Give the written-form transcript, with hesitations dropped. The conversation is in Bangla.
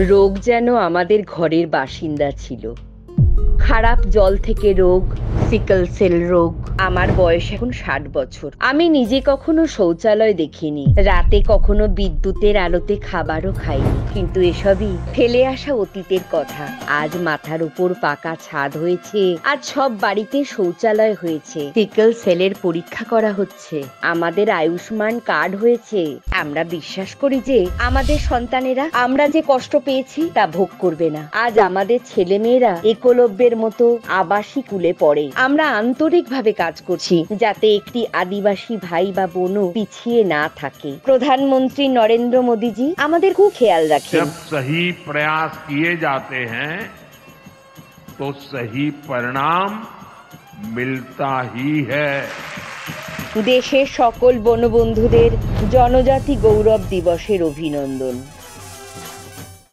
রোগ যেন আমাদের ঘরের বাসিন্দা ছিল। খারাপ জল থেকে রোগ, সিকল সেল রোগ। আমার বয়স এখন 60 বছর। আমি নিজে কখনো শৌচালয় দেখিনি, রাতে কখনো বিদ্যুতের আলোতে খাবারও খাইনি, কিন্তু এসবই ফেলে আসা অতীতের কথা। আজ মাথার উপর পাকা ছাদ হয়েছে, আজ সব বাড়িতে শৌচালয় হয়েছে, সিকল সেলের পরীক্ষা করা হচ্ছে, আমাদের আয়ুষ্মান কার্ড হয়েছে। আমরা বিশ্বাস করি যে আমাদের সন্তানেরা আমরা যে কষ্ট পেয়েছি তা ভোগ করবে না। আজ আমাদের ছেলেমেয়েরা একলব্যের মতো আবাসিক স্কুলে পড়ে। আমরা আন্তরিকভাবে কাজ করছি যাতে একটি আদিবাসী ভাই বা বোনও পিছিয়ে না থাকে। প্রধানমন্ত্রী নরেন্দ্র মোদীজি আমাদের খুব খেয়াল রাখেন। जब सही प्रयास किए जाते हैं तो सही परिणाम मिलता ही है। দেশের সকল বনবন্ধুদের জনজাতি গৌরব দিবসের অভিনন্দন।